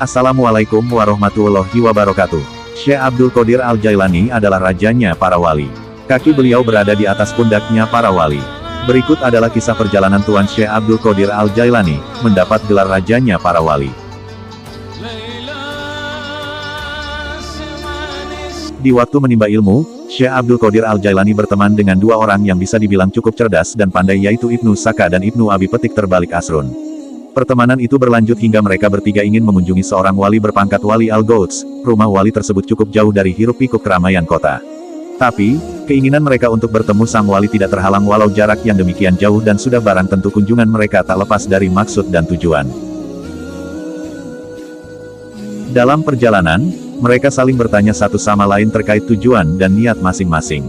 Assalamualaikum warahmatullahi wabarakatuh. Syekh Abdul Qadir Al-Jailani adalah rajanya para wali. Kaki beliau berada di atas pundaknya para wali. Berikut adalah kisah perjalanan Tuan Syekh Abdul Qadir Al-Jailani, mendapat gelar rajanya para wali. Di waktu menimba ilmu, Syekh Abdul Qadir Al-Jailani berteman dengan dua orang yang bisa dibilang cukup cerdas dan pandai, yaitu Ibnu Saka dan Ibnu Abi Petik Terbalik Asrun. Pertemanan itu berlanjut hingga mereka bertiga ingin mengunjungi seorang wali berpangkat Wali Al-Gouts. Rumah wali tersebut cukup jauh dari hiruk-pikuk keramaian kota. Tapi, keinginan mereka untuk bertemu sang wali tidak terhalang walau jarak yang demikian jauh, dan sudah barang tentu kunjungan mereka tak lepas dari maksud dan tujuan. Dalam perjalanan, mereka saling bertanya satu sama lain terkait tujuan dan niat masing-masing.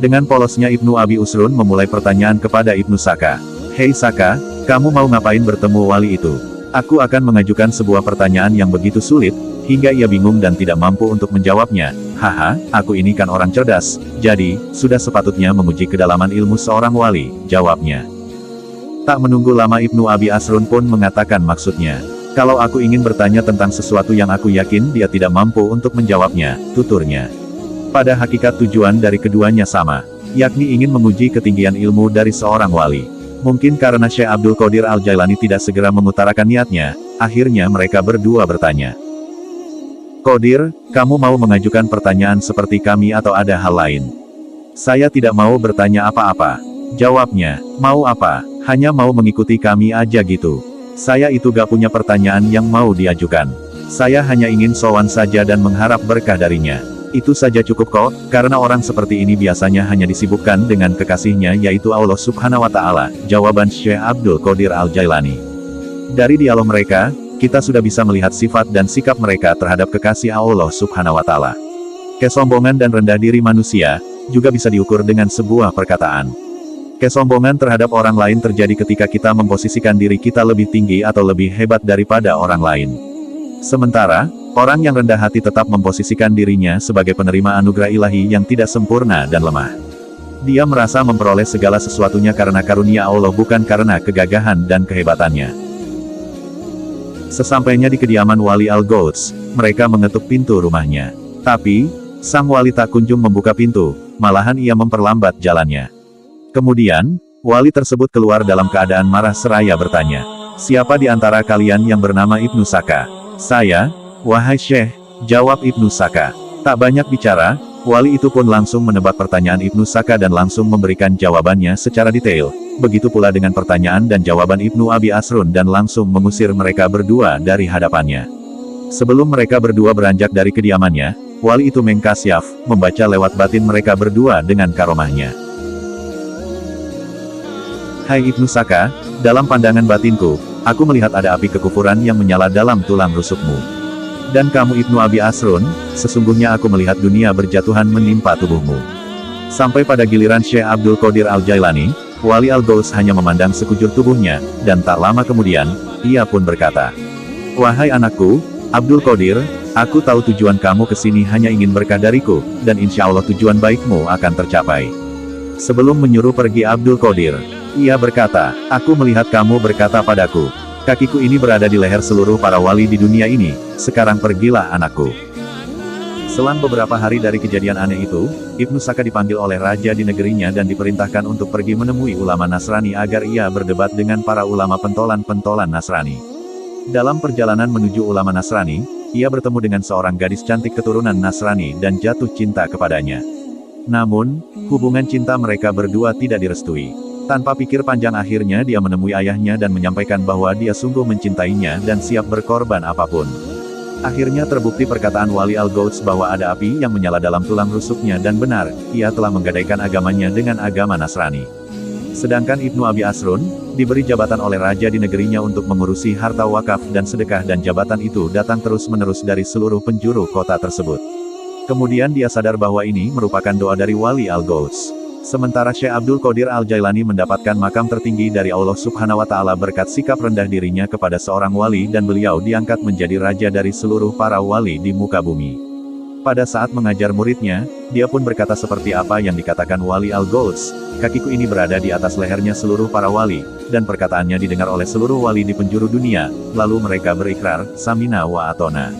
Dengan polosnya Ibnu Abi Usrun memulai pertanyaan kepada Ibnu Saka. "Hei Saka, kamu mau ngapain bertemu wali itu?" "Aku akan mengajukan sebuah pertanyaan yang begitu sulit, hingga ia bingung dan tidak mampu untuk menjawabnya." "Haha, aku ini kan orang cerdas, jadi, sudah sepatutnya menguji kedalaman ilmu seorang wali," jawabnya. Tak menunggu lama Ibnu Abi Asrun pun mengatakan maksudnya. "Kalau aku ingin bertanya tentang sesuatu yang aku yakin dia tidak mampu untuk menjawabnya," tuturnya. Pada hakikat tujuan dari keduanya sama, yakni ingin menguji ketinggian ilmu dari seorang wali. Mungkin karena Syekh Abdul Qadir Al-Jailani tidak segera mengutarakan niatnya, akhirnya mereka berdua bertanya. "Qadir, kamu mau mengajukan pertanyaan seperti kami atau ada hal lain?" "Saya tidak mau bertanya apa-apa," jawabnya. "Mau apa? Hanya mau mengikuti kami aja gitu. Saya itu gak punya pertanyaan yang mau diajukan. Saya hanya ingin sowan saja dan mengharap berkah darinya. Itu saja cukup kok, karena orang seperti ini biasanya hanya disibukkan dengan kekasihnya, yaitu Allah Subhanahu wa Ta'ala," jawaban Syekh Abdul Qadir Al-Jailani. Dari dialog mereka, kita sudah bisa melihat sifat dan sikap mereka terhadap kekasih Allah Subhanahu wa Ta'ala. Kesombongan dan rendah diri manusia juga bisa diukur dengan sebuah perkataan. Kesombongan terhadap orang lain terjadi ketika kita memposisikan diri kita lebih tinggi atau lebih hebat daripada orang lain. Sementara, orang yang rendah hati tetap memposisikan dirinya sebagai penerima anugerah ilahi yang tidak sempurna dan lemah. Dia merasa memperoleh segala sesuatunya karena karunia Allah, bukan karena kegagahan dan kehebatannya. Sesampainya di kediaman Wali Al-Gouts, mereka mengetuk pintu rumahnya. Tapi, sang wali tak kunjung membuka pintu, malahan ia memperlambat jalannya. Kemudian, wali tersebut keluar dalam keadaan marah seraya bertanya, "Siapa di antara kalian yang bernama Ibnu Saka?" "Saya, wahai Syekh," jawab Ibnu Saka. Tak banyak bicara, wali itu pun langsung menebak pertanyaan Ibnu Saka dan langsung memberikan jawabannya secara detail. Begitu pula dengan pertanyaan dan jawaban Ibnu Abi Asrun, dan langsung mengusir mereka berdua dari hadapannya. Sebelum mereka berdua beranjak dari kediamannya, wali itu mengkasyaf, membaca lewat batin mereka berdua dengan karomahnya. "Hai Ibnu Saka, dalam pandangan batinku, aku melihat ada api kekufuran yang menyala dalam tulang rusukmu. Dan kamu Ibnu Abi Asrun, sesungguhnya aku melihat dunia berjatuhan menimpa tubuhmu." Sampai pada giliran Syekh Abdul Qadir Al-Jailani, Wali Al-Gouts hanya memandang sekujur tubuhnya, dan tak lama kemudian, ia pun berkata, "Wahai anakku, Abdul Qadir, aku tahu tujuan kamu kesini hanya ingin berkah dariku, dan insya Allah tujuan baikmu akan tercapai." Sebelum menyuruh pergi Abdul Qadir, ia berkata, "Aku melihat kamu berkata padaku, 'Kakiku ini berada di leher seluruh para wali di dunia ini, sekarang pergilah anakku.'" Selang beberapa hari dari kejadian aneh itu, Ibnu Saka dipanggil oleh raja di negerinya dan diperintahkan untuk pergi menemui ulama Nasrani agar ia berdebat dengan para ulama pentolan-pentolan Nasrani. Dalam perjalanan menuju ulama Nasrani, ia bertemu dengan seorang gadis cantik keturunan Nasrani dan jatuh cinta kepadanya. Namun, hubungan cinta mereka berdua tidak direstui. Tanpa pikir panjang akhirnya dia menemui ayahnya dan menyampaikan bahwa dia sungguh mencintainya dan siap berkorban apapun. Akhirnya terbukti perkataan Wali Al-Gouts bahwa ada api yang menyala dalam tulang rusuknya, dan benar, ia telah menggadaikan agamanya dengan agama Nasrani. Sedangkan Ibnu Abi Asrun, diberi jabatan oleh raja di negerinya untuk mengurusi harta wakaf dan sedekah, dan jabatan itu datang terus-menerus dari seluruh penjuru kota tersebut. Kemudian dia sadar bahwa ini merupakan doa dari Wali Al-Gouts. Sementara Syekh Abdul Qadir Al-Jailani mendapatkan makam tertinggi dari Allah Subhanahu wa Ta'ala berkat sikap rendah dirinya kepada seorang wali, dan beliau diangkat menjadi raja dari seluruh para wali di muka bumi. Pada saat mengajar muridnya, dia pun berkata seperti apa yang dikatakan Wali Al-Gouds, kakiku ini berada di atas lehernya seluruh para wali, dan perkataannya didengar oleh seluruh wali di penjuru dunia, lalu mereka berikrar, Samina wa Atona.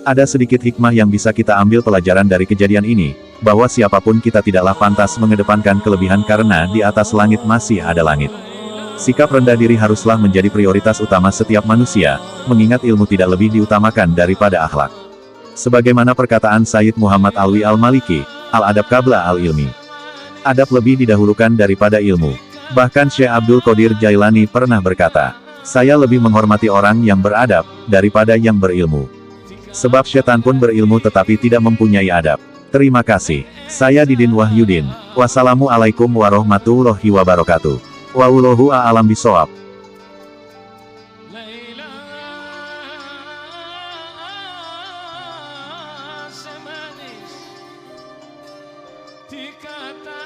Ada sedikit hikmah yang bisa kita ambil pelajaran dari kejadian ini, bahwa siapapun kita tidaklah pantas mengedepankan kelebihan karena di atas langit masih ada langit. Sikap rendah diri haruslah menjadi prioritas utama setiap manusia, mengingat ilmu tidak lebih diutamakan daripada akhlak. Sebagaimana perkataan Sayyid Muhammad Alwi Al-Maliki, Al-Adab Qabla Al-Ilmi. Adab lebih didahulukan daripada ilmu. Bahkan Syekh Abdul Qadir Jailani pernah berkata, saya lebih menghormati orang yang beradab, daripada yang berilmu. Sebab syaitan pun berilmu tetapi tidak mempunyai adab. Terima kasih. Saya Didin Wahyudin. Wassalamualaikum warahmatullahi wabarakatuh. Wallahu a'lam bishawab. Dikata